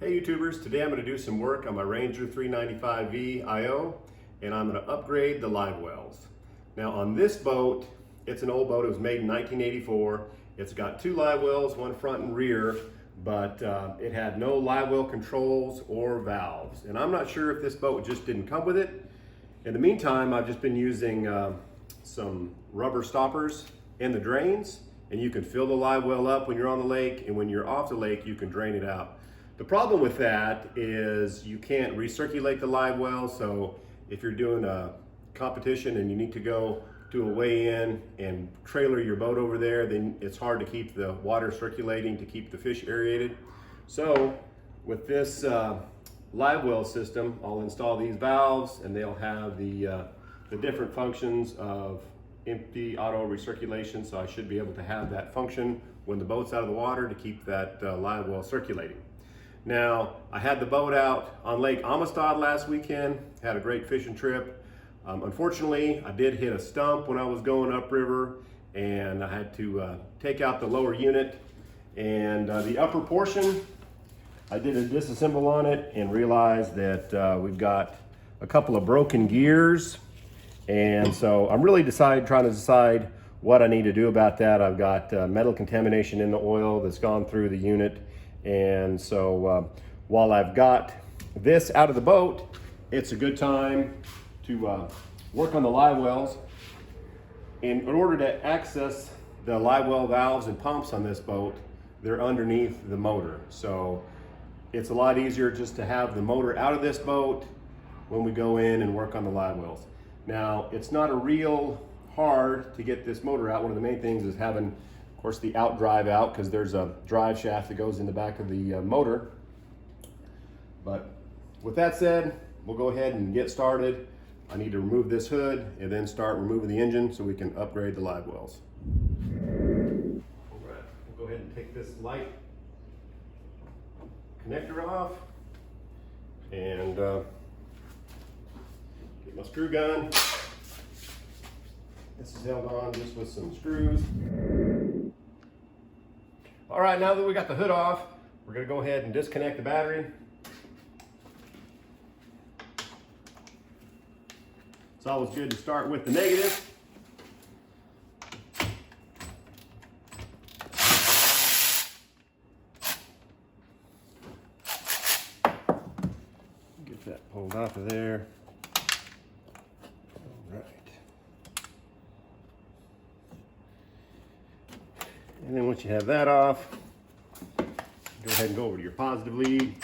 Hey YouTubers, today I'm going to do some work on my Ranger 395V IO and I'm going to upgrade the live wells. Now on this boat, it's an old boat, it was made in 1984. It's got two live wells, one front and rear, but it had no live well controls or valves. And I'm not sure if this boat just didn't come with it. In the meantime, I've just been using some rubber stoppers in the drains, and you can fill the live well up when you're on the lake, and when you're off the lake, you can drain it out. The problem with that is you can't recirculate the live well, so if you're doing a competition and you need to go do a weigh-in and trailer your boat over there, then it's hard to keep the water circulating to keep the fish aerated. So with this live well system, I'll install these valves and they'll have the different functions of empty auto recirculation, so I should be able to have that function when the boat's out of the water to keep that live well circulating. Now, I had the boat out on Lake Amistad last weekend, had a great fishing trip. Unfortunately, I did hit a stump when I was going upriver, and I had to take out the lower unit. And the upper portion, I did a disassemble on it and realized that we've got a couple of broken gears. And so I'm really trying to decide what I need to do about that. I've got metal contamination in the oil that's gone through the unit. And so while I've got this out of the boat, it's a good time to work on the live wells. In order to access the live well valves and pumps on this boat, they're underneath the motor. So it's a lot easier just to have the motor out of this boat when we go in and work on the live wells. Now, it's not a real hard to get this motor out. One of the main things is having, of course, the out drive out, because there's a drive shaft that goes in the back of the motor. But with that said, we'll go ahead and get started. I need to remove this hood and then start removing the engine so we can upgrade the live wells. All right, we'll go ahead and take this light connector off and get my screw gun. This is held on just with some screws. All right, now that we got the hood off, we're gonna go ahead and disconnect the battery. It's always good to start with the negative. Get that pulled off of there. All right. And then once you have that off, go ahead and go over to your positive lead.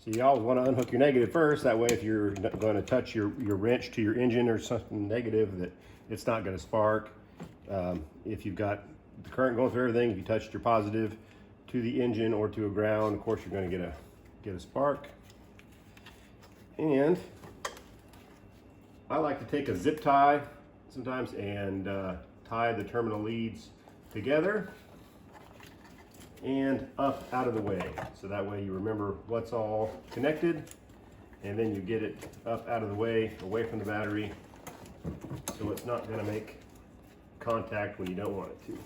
So you always want to unhook your negative first. That way if you're going to touch your wrench to your engine or something negative, that it's not going to spark. If you've got the current going through everything, if you touched your positive to the engine or to a ground, of course you're going to get a spark. And I like to take a zip tie sometimes and tie the terminal leads together and up out of the way. So that way you remember what's all connected, and then you get it up out of the way, away from the battery, so it's not gonna make contact when you don't want it to.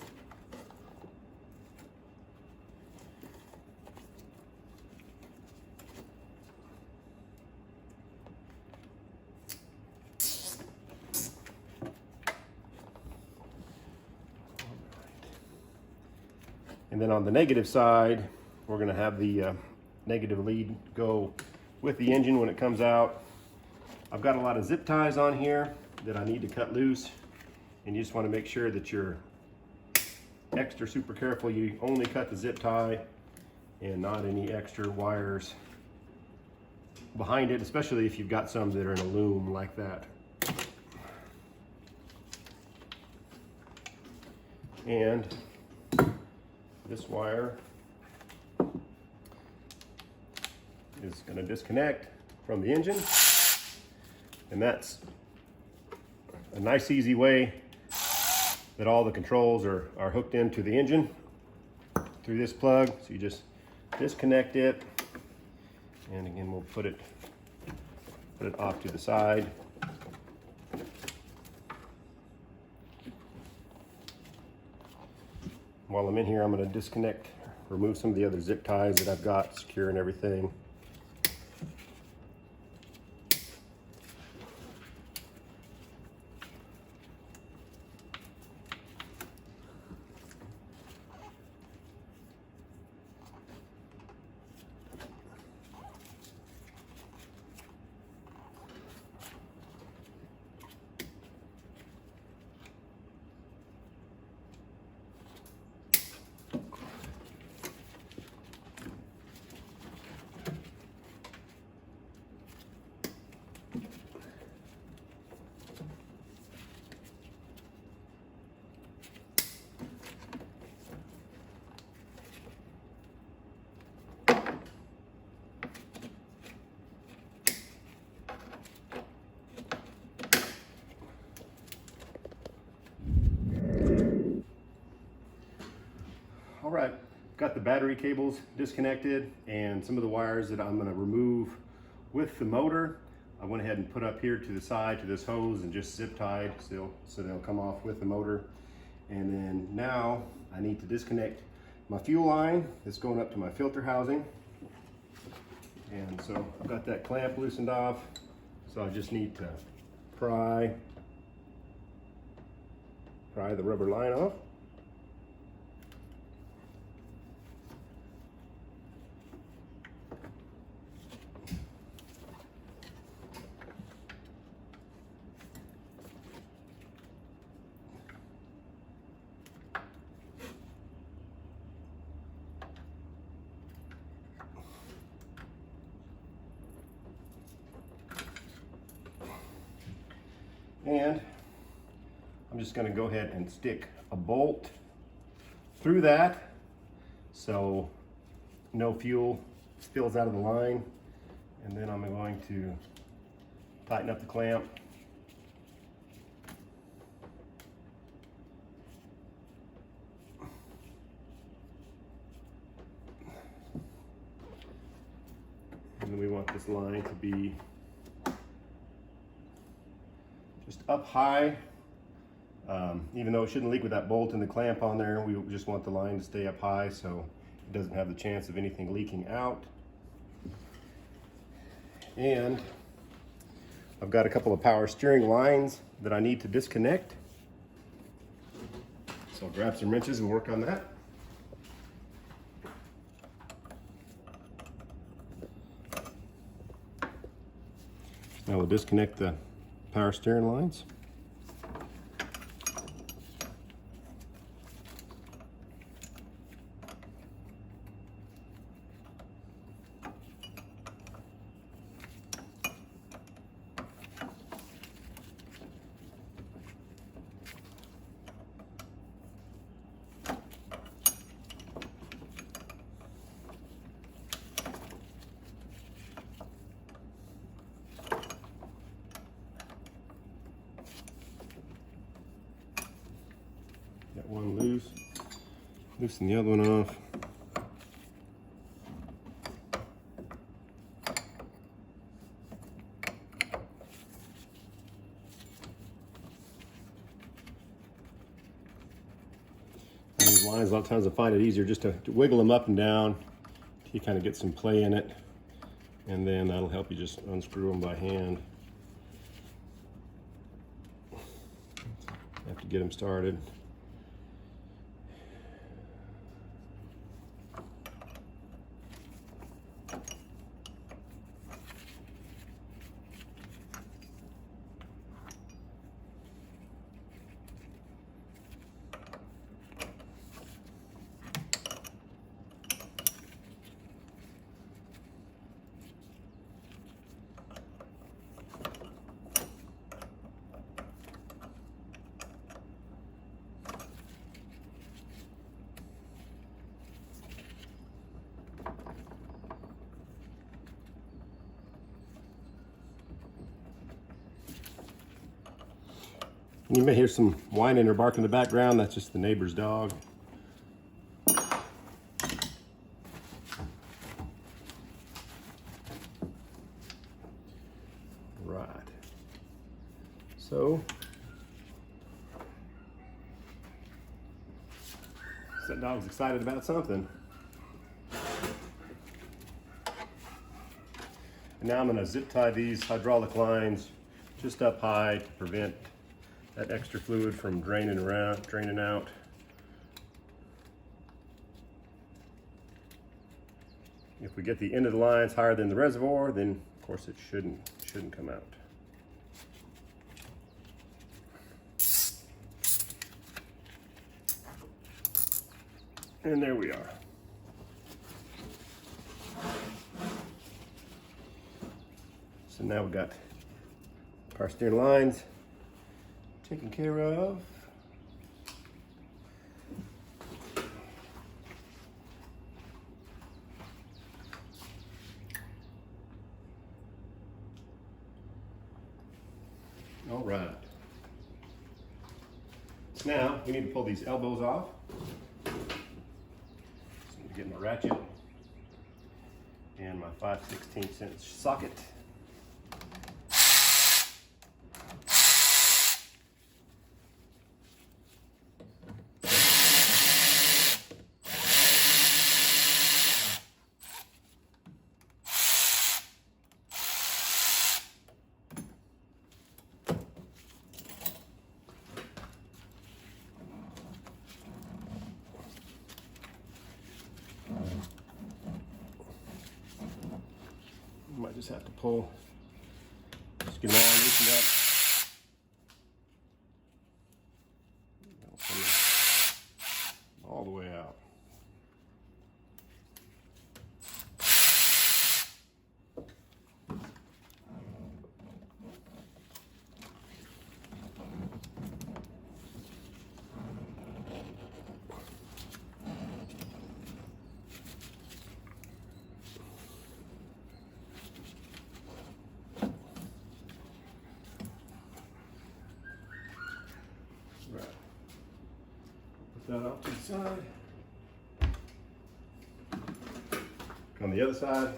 And then on the negative side, we're gonna have the negative lead go with the engine when it comes out. I've got a lot of zip ties on here that I need to cut loose, and you just wanna make sure that you're extra super careful. You only cut the zip tie and not any extra wires behind it, especially if you've got some that are in a loom like that. And this wire is going to disconnect from the engine, and that's a nice easy way that all the controls are hooked into the engine through this plug. So you just disconnect it, and again we'll put it off to the side. while I'm in here, I'm going to disconnect, remove some of the other zip ties that I've got secure and everything. All right, got the battery cables disconnected and some of the wires that I'm going to remove with the motor. I went ahead and put up here to the side to this hose and just zip tied so they'll come off with the motor. And then now I need to disconnect my fuel line that's going up to my filter housing. And so I've got that clamp loosened off. So I just need to pry the rubber line off. And I'm just going to go ahead and stick a bolt through that so no fuel spills out of the line. And then I'm going to tighten up the clamp. And then we want this line to be just up high, even though it shouldn't leak with that bolt and the clamp on there. We just want the line to stay up high so it doesn't have the chance of anything leaking out. And I've got a couple of power steering lines that I need to disconnect. So I'll grab some wrenches and work on that. Now we'll disconnect the power steering lines. Got one loose. Loosen the other one off. And these lines, a lot of times I find it easier just to wiggle them up and down till you kind of get some play in it. And then that'll help you just unscrew them by hand. Have to get them started. You may hear some whining or barking in the background. That's just the neighbor's dog. Right. So That dog's excited about something. And now I'm going to zip tie these hydraulic lines just up high to prevent that extra fluid from draining out. If we get the end of the lines higher than the reservoir, then of course it shouldn't come out. And there we are. So now we've got our steering lines taken care of. All right. Now we need to pull these elbows off. Get my ratchet and my 5/16" socket. Might just have to pull, just get them all loosened up. All the way out. That off to the side. On the other side.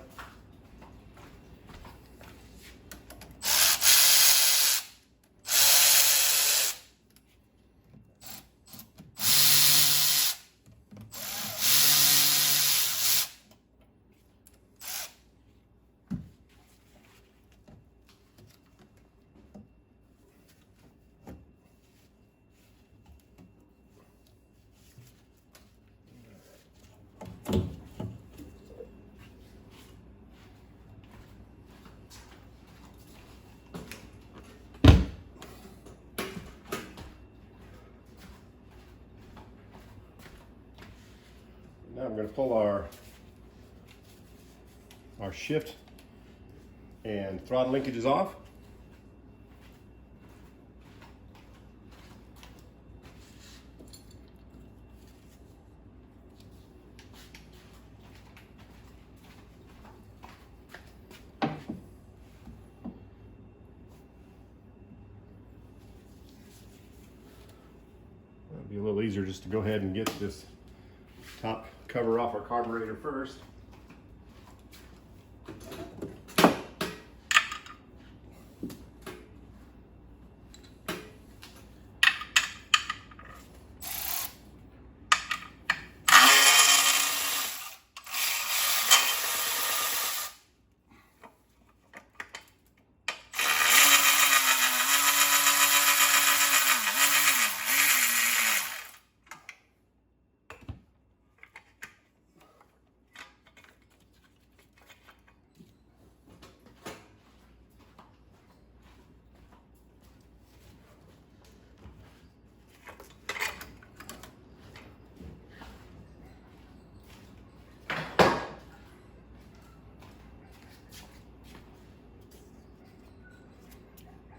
Now I'm going to pull our shift and throttle linkages off. It'll be a little easier just to go ahead and get this top cover off our carburetor first.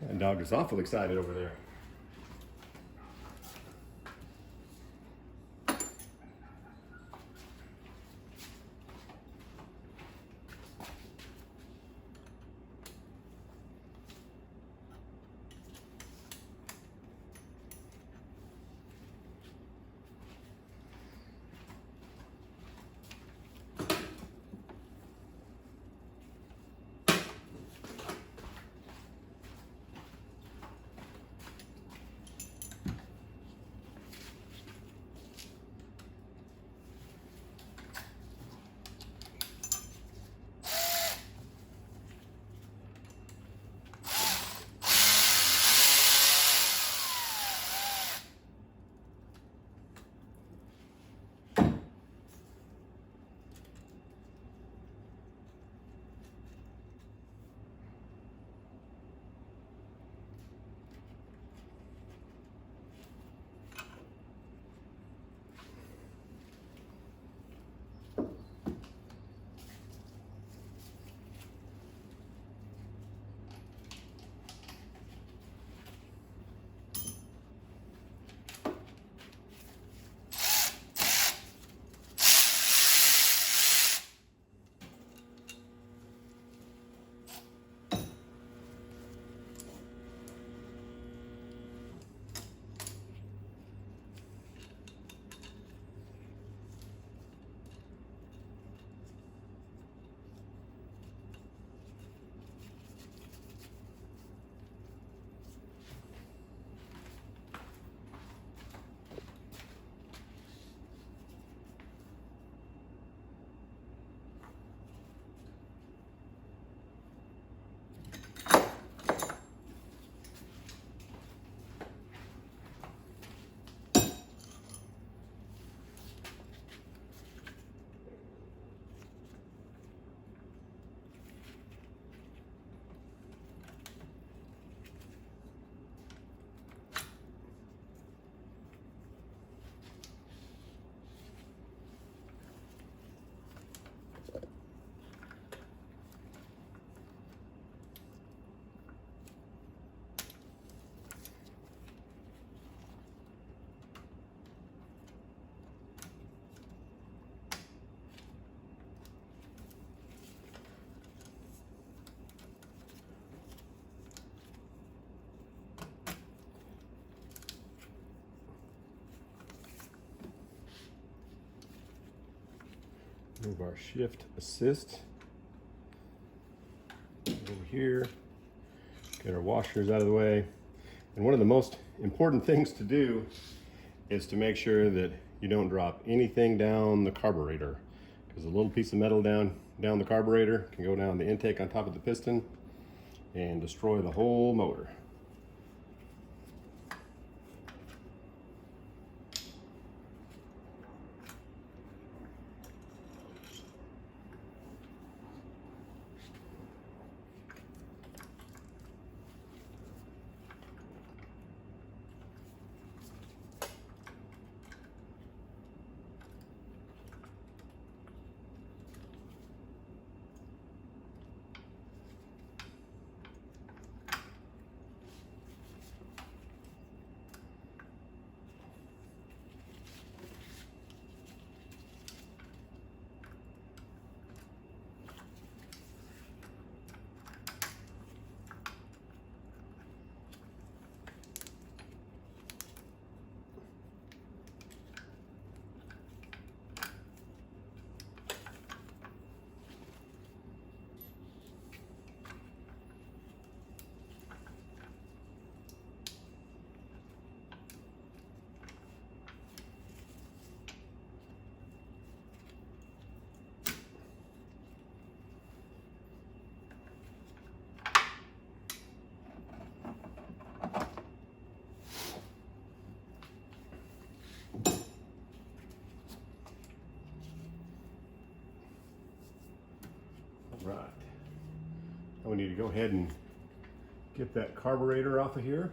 That dog is awful excited over there. Move our shift assist over here. Get our washers out of the way. And one of the most important things to do is to make sure that you don't drop anything down the carburetor, because a little piece of metal down the carburetor can go down the intake on top of the piston and destroy the whole motor. Right. Now we need to go ahead and get that carburetor off of here.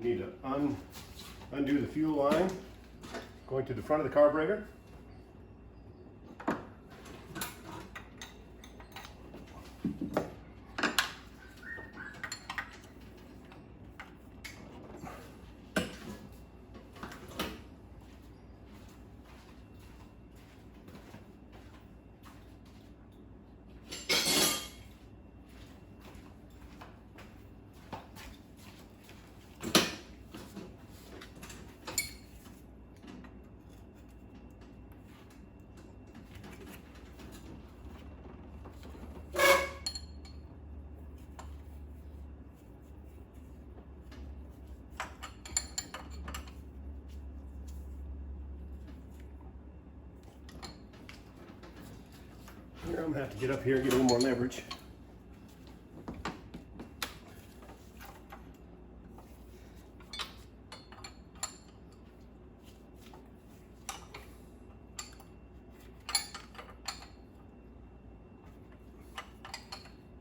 We need to undo the fuel line going to the front of the carburetor. Here, I'm gonna have to get up here and get a little more leverage.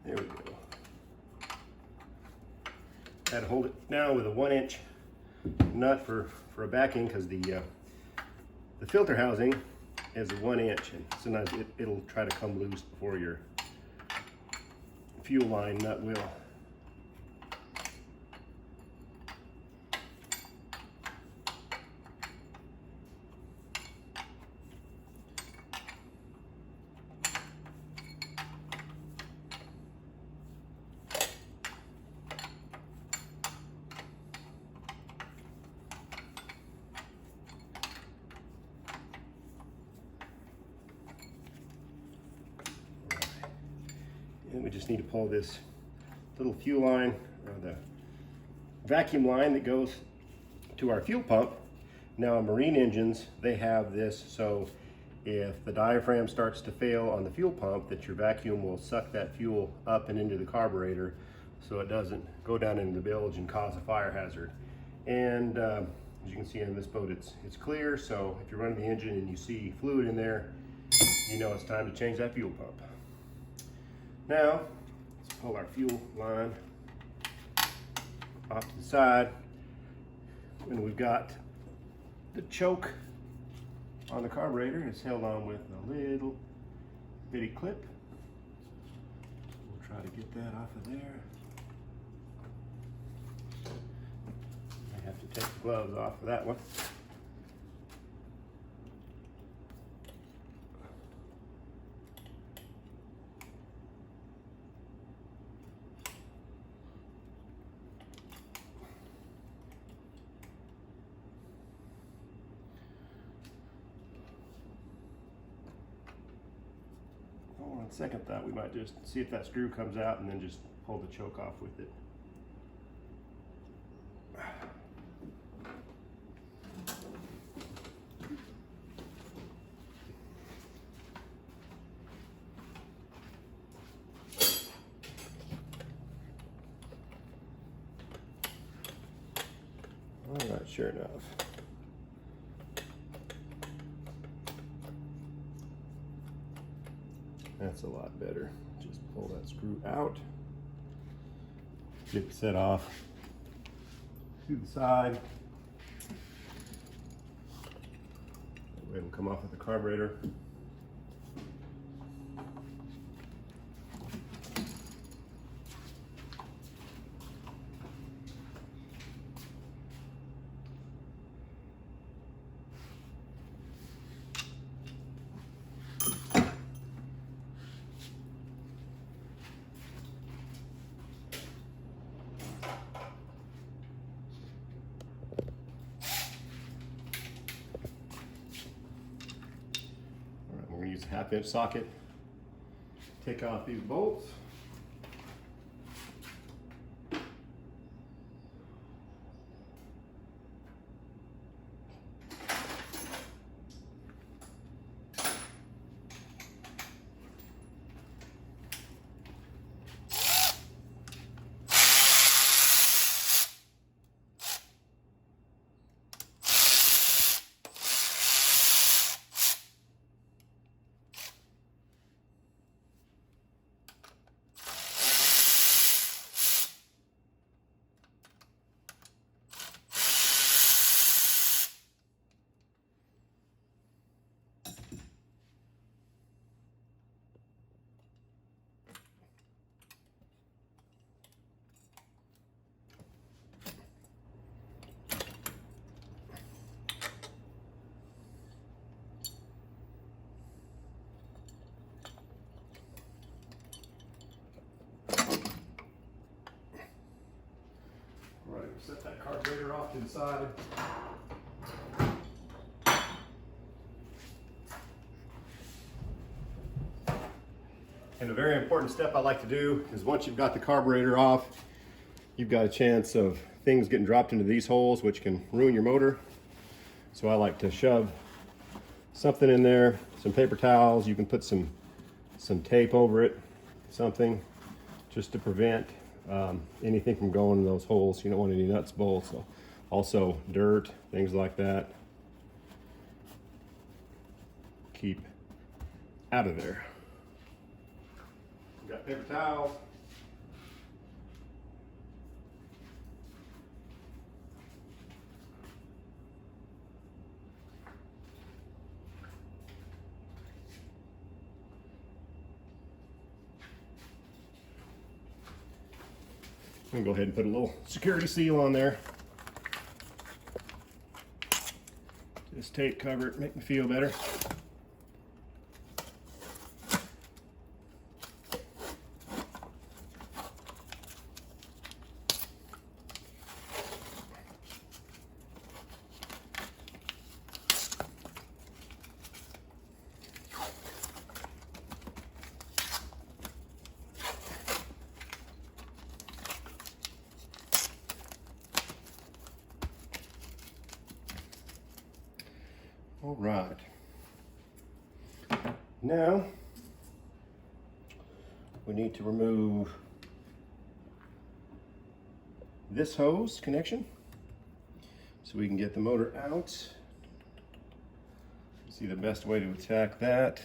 There we go. I had to hold it now with a 1-inch nut for a backing, because the filter housing is a 1-inch, and sometimes it'll try to come loose before your fuel line nut will. And we just need to pull this little fuel line, or the vacuum line that goes to our fuel pump. Now, marine engines, they have this, so if the diaphragm starts to fail on the fuel pump, that your vacuum will suck that fuel up and into the carburetor so it doesn't go down into the bilge and cause a fire hazard. And as you can see on this boat, it's clear, so if you're running the engine and you see fluid in there, you know it's time to change that fuel pump. Now, let's pull our fuel line off to the side, and we've got the choke on the carburetor. It's held on with a little bitty clip. We'll try to get that off of there. I have to take the gloves off of that one. On second thought, we might just see if that screw comes out and then just pull the choke off with it. All right, sure enough. That's a lot better. Just pull that screw out. Get it set off to the side. That way it will come off with the carburetor. Use a 1/2 inch socket. Take off these bolts. Set that carburetor off to the side. And a very important step I like to do is once you've got the carburetor off, you've got a chance of things getting dropped into these holes, which can ruin your motor. So I like to shove something in there, some paper towels. You can put some tape over it, something just to prevent anything from going in those holes. You don't want any nuts, bolts, so also dirt, things like that. Keep out of there. We've got paper towels. I'm gonna go ahead and put a little security seal on there. Just tape cover it, make me feel better. All right. Now we need to remove this hose connection so we can get the motor out. See the best way to attack that.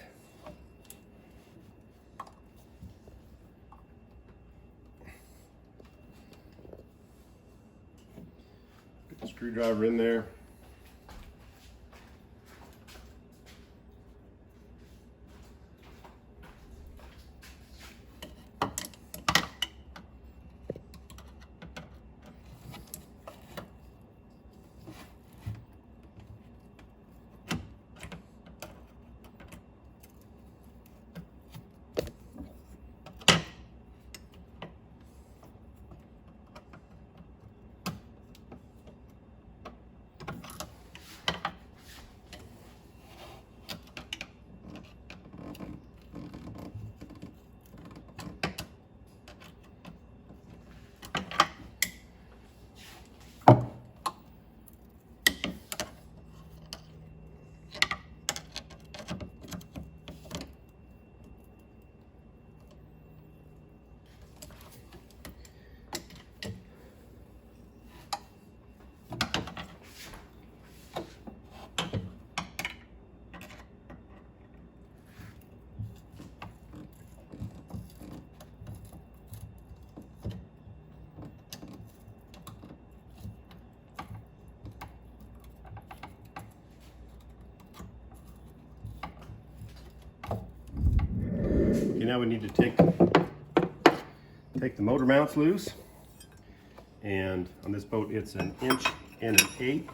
Get the screwdriver in there. now we need to take the motor mounts loose. And on this boat, it's 1 1/8 inch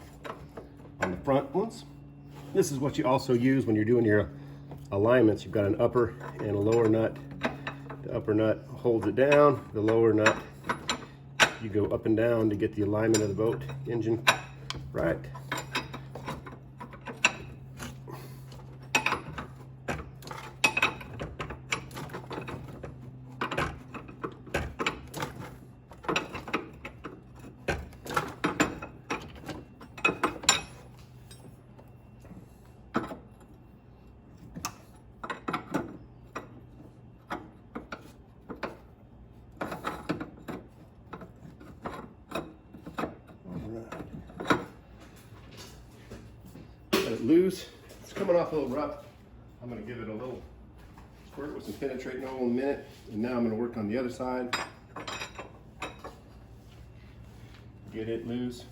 on the front ones. This is what you also use when you're doing your alignments. You've got an upper and a lower nut. The upper nut holds it down. The lower nut, you go up and down to get the alignment of the boat engine right. Loose. It's coming off a little rough. I'm going to give it a little squirt with some penetrating oil in a minute, and now I'm going to work on the other side. Get it loose.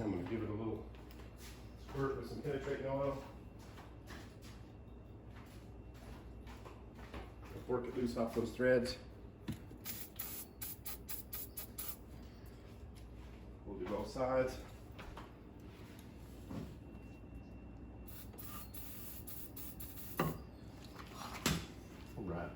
I'm going to give it a little squirt with some penetrating oil. Work it loose off those threads. We'll do both sides. All right.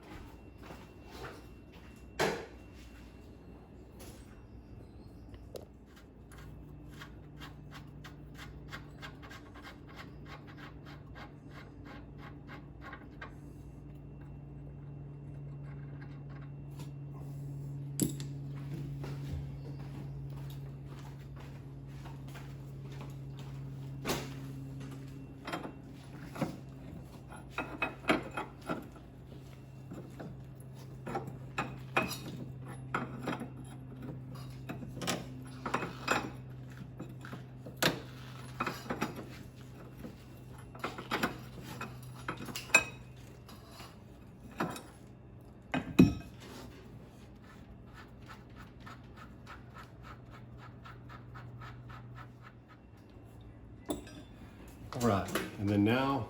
All right, and then now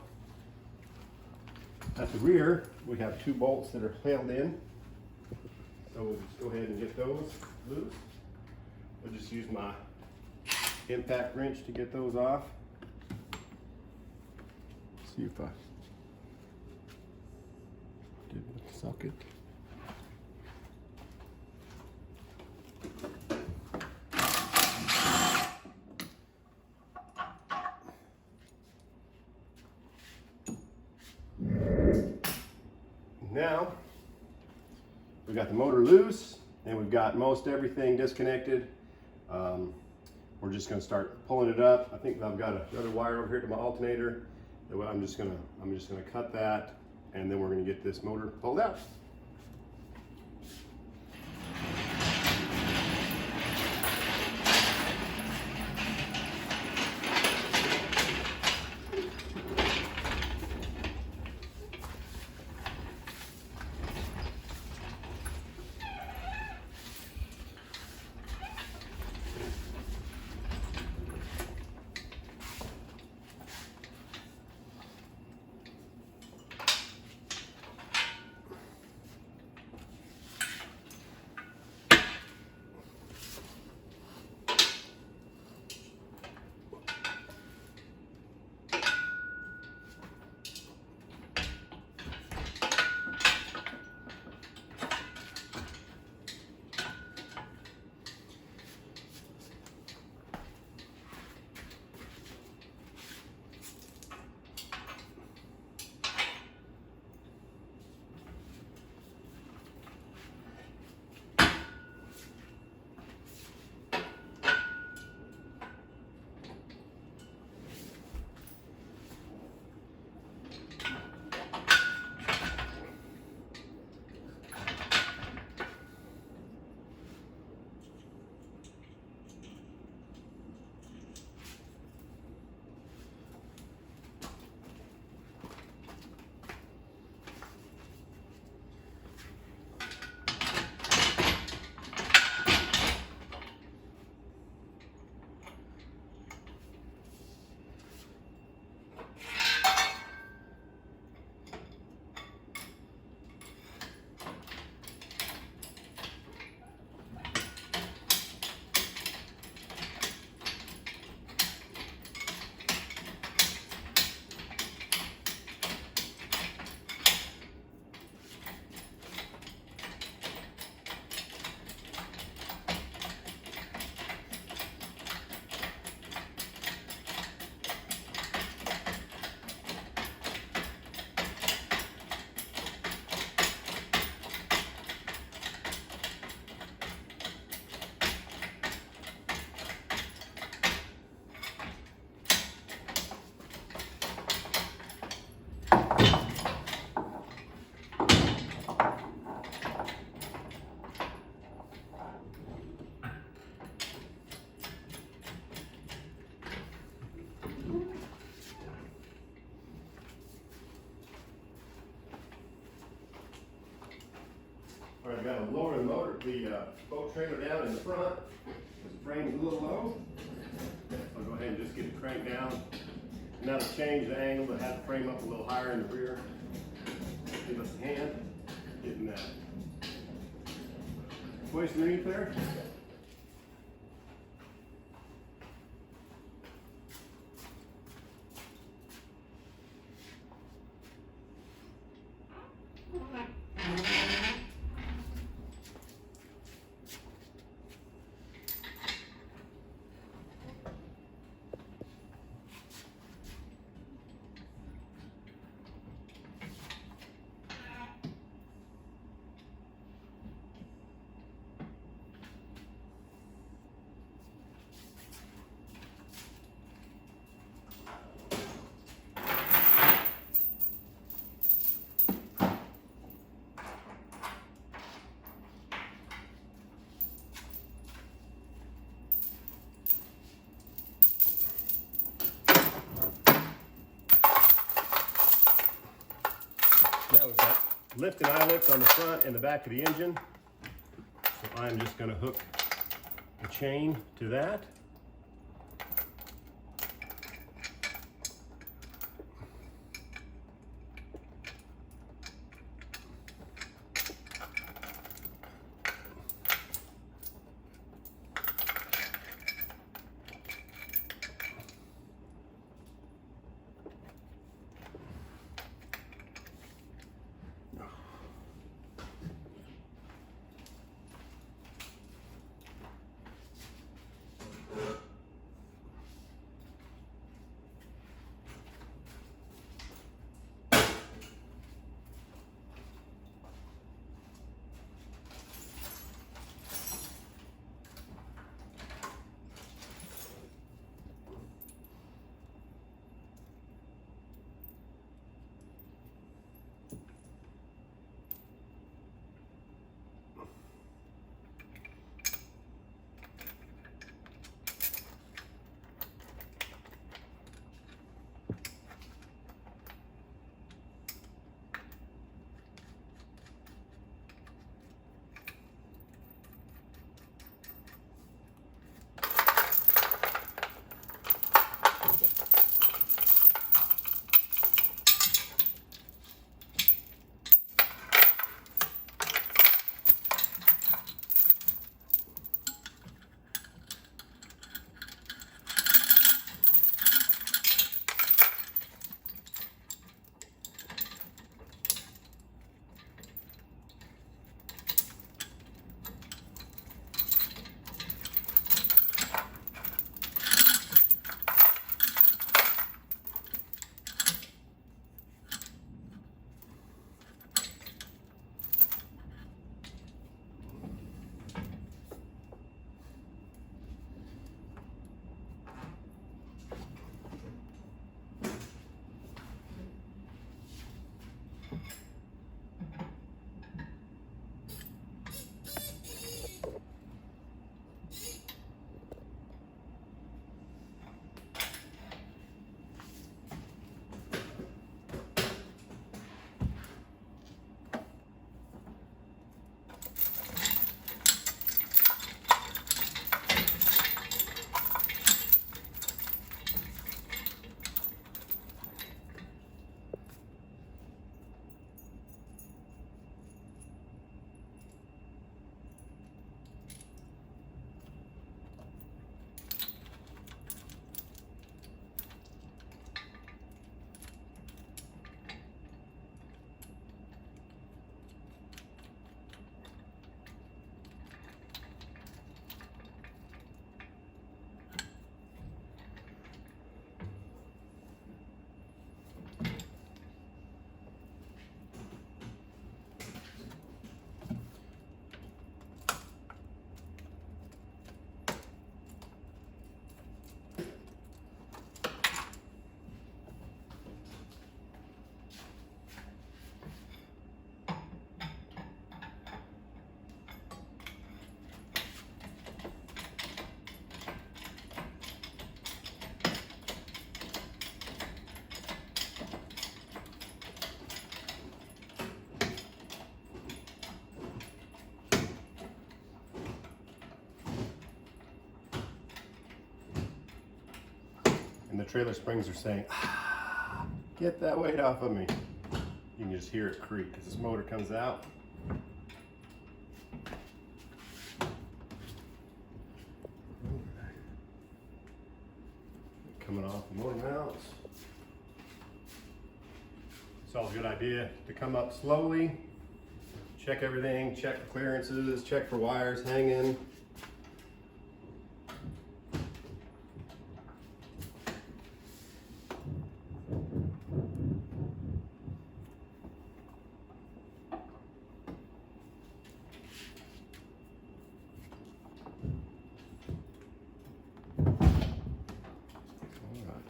at the rear, we have 2 bolts that are held in. So we'll just go ahead and get those loose. I'll just use my impact wrench to get those off. See if I did the socket. Now, we've got the motor loose and we've got most everything disconnected. We're just going to start pulling it up. I think I've got another wire over here to my alternator. I'm just going to cut that, and then we're going to get this motor pulled out. the boat trailer down in the front. The frame's a little low. I'll go ahead and just get it cranked down. And that'll change the angle to have the frame up a little higher in the rear. Give us a hand getting that hoist underneath there. Now we've got lift and eyelets on the front and the back of the engine. So I'm just going to hook the chain to that. the trailer springs are saying, ah, get that weight off of me. You can just hear it creak as this motor comes out. Coming off the motor mounts. It's always a good idea to come up slowly, check everything, check the clearances, check for wires hanging.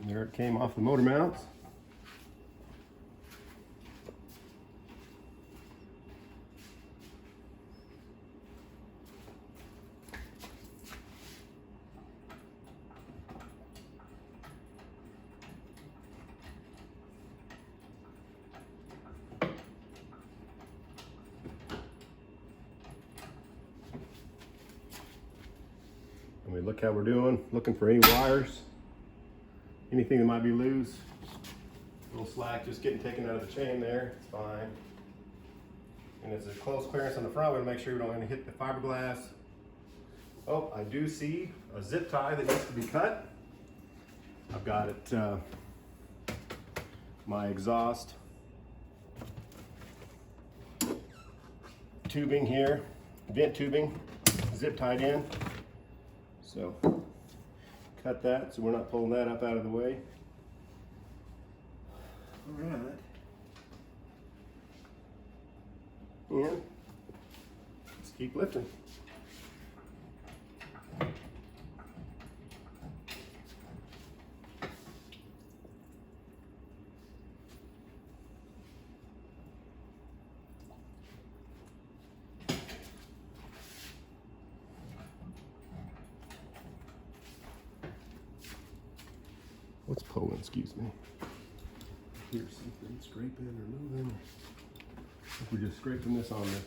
And there it came off the motor mounts. And we look how we're doing, looking for any wires. Anything that might be loose, a little slack just getting taken out of the chain there, it's fine. And it's a close clearance on the front, we're gonna make sure we don't hit the fiberglass. Oh, I do see a zip tie that needs to be cut. I've got it, my exhaust tubing here, vent tubing, zip tied in. So cut that so we're not pulling that up out of the way. All right. And let's keep lifting. What's pulling, excuse me? Here's something scraping or moving. I think we're just scraping this on there.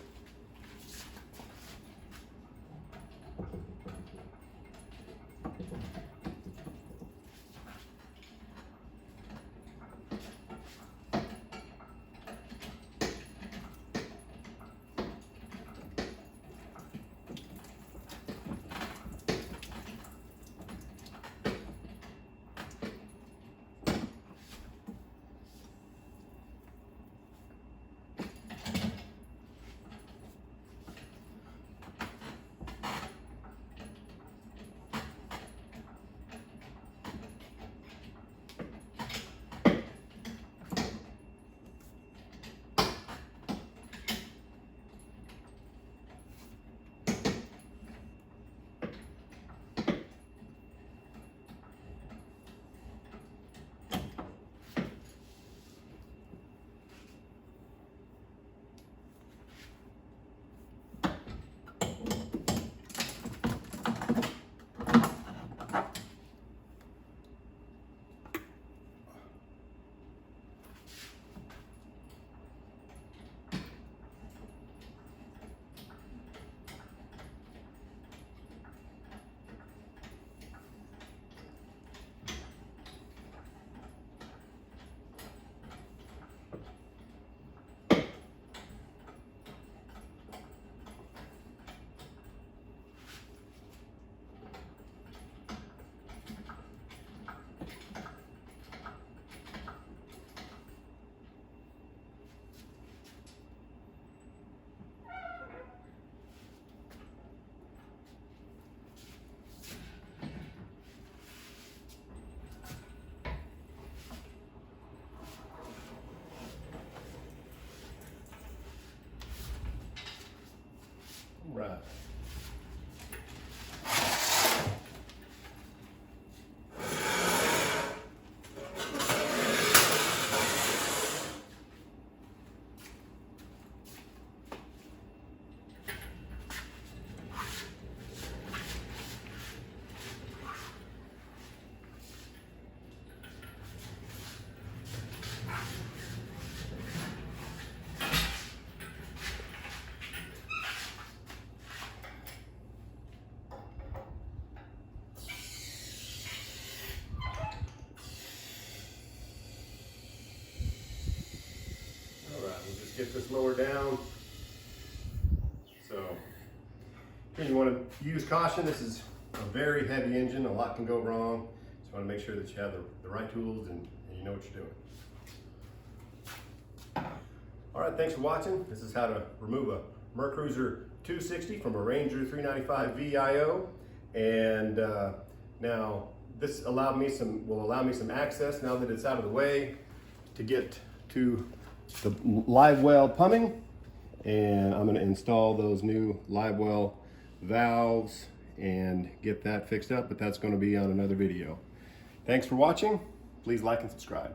this lower down. So you want to use caution. This is a very heavy engine. A lot can go wrong. Just want to make sure that you have the right tools and you know what you're doing. All right, thanks for watching. This is how to remove a Mercruiser 260 from a Ranger 395 VIO. And now this will allow me some access, now that it's out of the way, to get to the livewell pumping. And I'm going to install those new livewell valves and get that fixed up, but that's going to be on another video. Thanks for watching. Please like and subscribe.